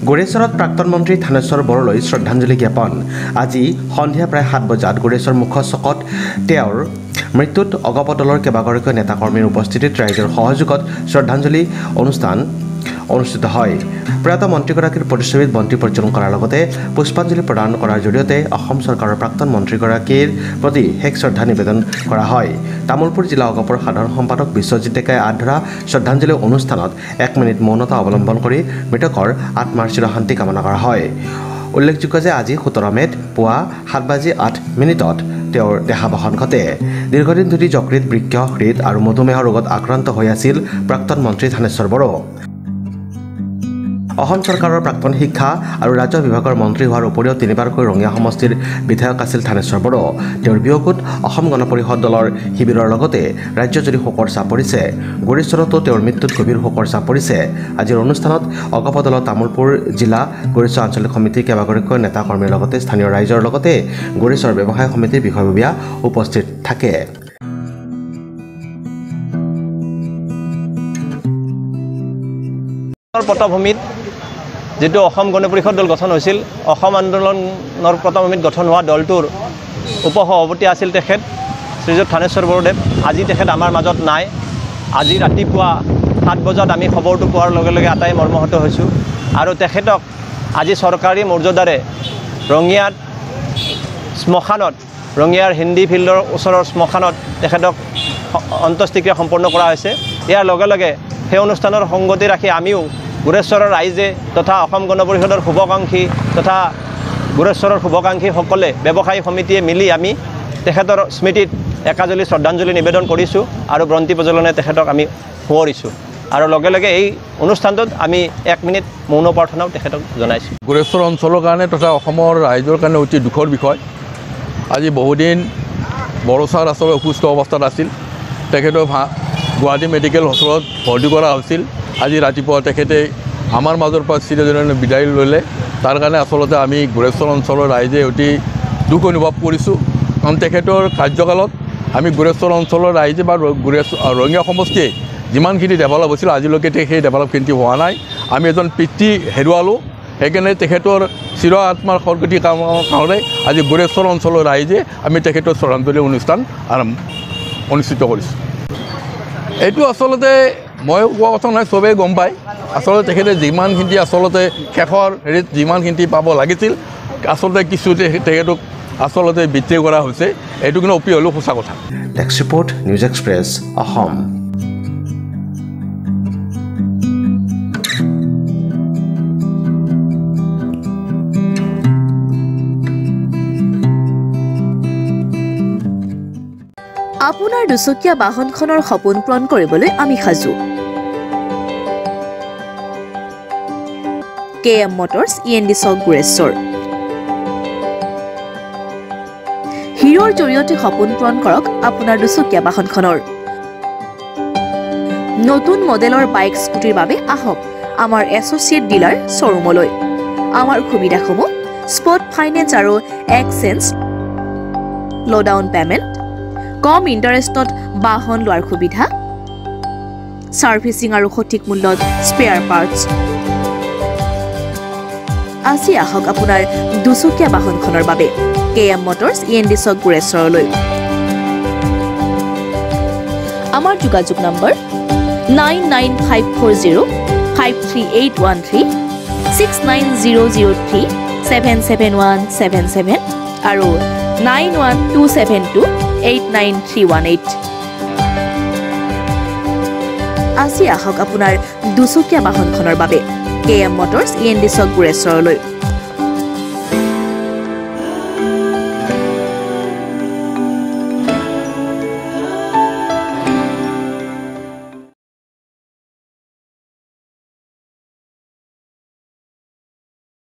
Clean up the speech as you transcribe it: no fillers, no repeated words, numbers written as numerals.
গোৰেশ্বৰত প্ৰাক্তন মন্ত্ৰী থানেশ্বৰ বড়োলৈ শ্ৰদ্ধাঞ্জলি জ্ঞাপন আজি সন্ধিয়া প্ৰায় 7 বজাত গোৰেশ্বৰ মুখ্য চকত তেওঁৰ মৃত্যুত অগপ দলৰ কেইবাগৰাকীও নেতাকৰ্মীৰ উপস্থিতিত ৰাইজৰ সহযোগত শ্ৰদ্ধাঞ্জলি অনুষ্ঠান অনুষ্ঠিত হয়। প্ৰয়াত মন্ত্ৰীগৰাকীৰ প্ৰতিচ্ছবিত বন্তি প্ৰজ্বলন কৰাৰ লগতে পুষ্পাঞ্জলি প্ৰদান কৰাৰ জৰিয়তে অসম চৰকাৰৰ প্ৰাক্তন মন্ত্ৰীগৰাকীৰ প্ৰতি শেষ শ্ৰদ্ধা নিবেদন কৰা হয়। তামুলপুৰ জিলা অগপৰ সাধাৰণ সম্পাদক বিশ্বজিৎ ডেকাই আগধৰা শ্ৰদ্ধাঞ্জলি অনুষ্ঠানত 1 মিনিট মৌনতা অৱলম্বন কৰি মৃতকৰ আত্মাৰ চিৰশান্তি কামনা কৰা হয়। উল্লেখযোগ্য যে আজি 17 মে'ত পুৱা 7:08 তেওঁৰ দেহাৱসান ঘটে। দীৰ্ঘদিন ধৰি যকৃত, বৃক্ক, হৃদ আৰু মধুমেহ ৰোগত আক্ৰান্ত হৈ আছিল প্ৰাক্তন মন্ত্ৰী থানেশ্বৰ বড়ো। অসম চৰকাৰৰ প্ৰাক্তন শিক্ষা আৰু ৰাজহ বিভাগৰ মন্ত্ৰী হোৱাৰ উপৰিও 3বাৰকৈ ৰঙিয়া সমষ্টিৰ বিধায়ক আছিল থানেশ্বৰ বড়ো। তেওঁৰ বিয়োগত অসম গণ পৰিষদ দলৰ শিবিৰৰ লগতে ৰাজ্যজুৰি শোকৰ ছাপ পৰিছে। গোৰেশ্বৰতো তেওঁৰ মৃত্যুত গভীৰ শোকৰ ছাপ পৰিছে। আজিৰ অনুষ্ঠানত অগপ দলৰ তামুলপুৰ জিলা গোৰেশ্বৰ আঞ্চলিক সমিতিৰ কেইবাগৰাকীও নেতা কৰ্মীৰ লগতে স্থানীয় ৰাইজৰ লগতে গোৰেশ্বৰ ব্যৱসায় সমিতিৰ বিষয়ববীয়া উপস্থিত থাকে। পটভূমিত যেটো অসম গণ পৰিষদ দল গঠন হৈছিল, অসম আন্দোলনৰ পটভূমিত গঠন হোৱা দলটোৰ উপসভাপতি আছিল তেখেত শ্ৰীযুত থানেশ্বৰ বড়োদেৱ। আজি তেখেত আমাৰ মাজত নাই। আজি ৰাতিপুৱা 7 বজাত আমি খবৰটো পোৱাৰ লগে লগে আটাই মৰ্মাহত হৈছোঁ আৰু তেখেতক আজি চৰকাৰী মৰ্যাদাৰে ৰঙিয়াত শ্মশানত, ৰঙিয়াৰ হিন্দী ফিল্ডৰ ওচৰৰ শ্মশানত তেখেতক অন্ত্যেষ্টিক্ৰিয়া সম্পন্ন কৰা হৈছে। ইয়াৰ লগে লগে সেই অনুষ্ঠানৰ সংগতি ৰাখি আমিও গোৰেশ্বৰৰ ৰাইজে তথা অসম গণ পৰিষদৰ শুভাকাংক্ষী তথা গোৰেশ্বৰৰ শুভাকাংক্ষীসকলে ব্যৱসায়ী সমিতিয়ে মিলি আমি তেখেতৰ স্মৃতিত একাজলি শ্ৰদ্ধাঞ্জলি নিবেদন কৰিছোঁ আৰু বন্তি প্ৰজ্বলনে তেখেতক আমি সোঁৱৰিছোঁ আৰু লগে লগে এই অনুষ্ঠানটোত আমি 1 মিনিট মৌন প্ৰাৰ্থনাও তেখেতক জনাইছোঁ। গোৰেশ্বৰ অঞ্চলৰ কাৰণে তথা অসমৰ ৰাইজৰ কাৰণে অতি দুখৰ বিষয়। আজি বহুদিন বড়ো ছাৰ আচলতে অসুস্থ অৱস্থাত আছিল। তেখেতক গুৱাহাটী মেডিকেল হস্পিটেলত ভৰ্তি কৰা হৈছিল। আজি ৰাতিপুৱা তেখেতে আমাৰ মাজৰ পৰা চিৰজনীয়া বিদায় ল'লে। তাৰ কাৰণে আচলতে আমি গোৰেশ্বৰ অঞ্চলৰ ৰাইজে অতি দুখ অনুভৱ কৰিছোঁ। কাৰণ তেখেতৰ কাৰ্যকালত আমি গোৰেশ্বৰ অঞ্চলৰ ৰাইজে বা ৰঙিয়া সমষ্টিয়ে যিমানখিনি ডেভেলপ হৈছিল আজিলৈকে সেই ডেভেলপখিনি হোৱা নাই। আমি এজন পিতৃ হেৰুৱালোঁ। সেইকাৰণে তেখেতৰ চিৰ আত্মাৰ সদ্গতি কামৰ কাৰণে আজি গোৰেশ্বৰ অঞ্চলৰ ৰাইজে আমি তেখেতৰ শ্ৰদ্ধাঞ্জলি অনুষ্ঠান অনুষ্ঠিত কৰিছোঁ। এইটো আচলতে মই কোৱা কথা নহয়, চবেই গম পায়। আচলতে তেখেতে যিমানখিনি আচলতে শেষৰ হেৰিত যিমানখিনি পাব লাগিছিল আচলতে কিছু তেখেতক আচলতে বিত্ৰি কৰা হৈছে। এইটো কিন্তু অপি হ'লেও সঁচা কথা। Desk report, news express, Assam. আপোনাৰ দুচকীয়া বাহনখনৰ সপোন পূৰণ কৰিবলৈ আমি সাজু। KM মটৰ্ছ END চক গোৰেশ্বৰ। হিৰোৰ জৰিয়তে সপোন পূৰণ কৰক আপোনাৰ দুচকীয়া বাহনখনৰ। নতুন মডেলৰ বাইক স্কুটিৰ বাবে আহক আমাৰ এছ'চিয়েট ডিলাৰ শ্বৰুমলৈ। আমাৰ সুবিধাসমূহ স্পট ফাইনেন্স আৰু এক্সচেঞ্জ, ল' ডাউন পে'মেণ্ট, কম ইণ্টাৰেষ্টত বাহন লোৱাৰ সুবিধা, ছাৰ্ভিচিং আৰু সঠিক মূল্যত স্পেয়াৰ পাৰ্টছ। আজি আহক আপোনাৰ দুচকীয়া বাহনখনৰ বাবে KM মটৰ্ছ END চক গোৰেশ্বৰলৈ। আমাৰ যোগাযোগ নম্বৰ 9954053813, 6900377177 আৰু 9127289318। আজি আহক আপোনাৰ দুচকীয়া বাহনখনৰ বাবে KM মটৰ্ছ END চক গোৰেশ্বৰলৈ।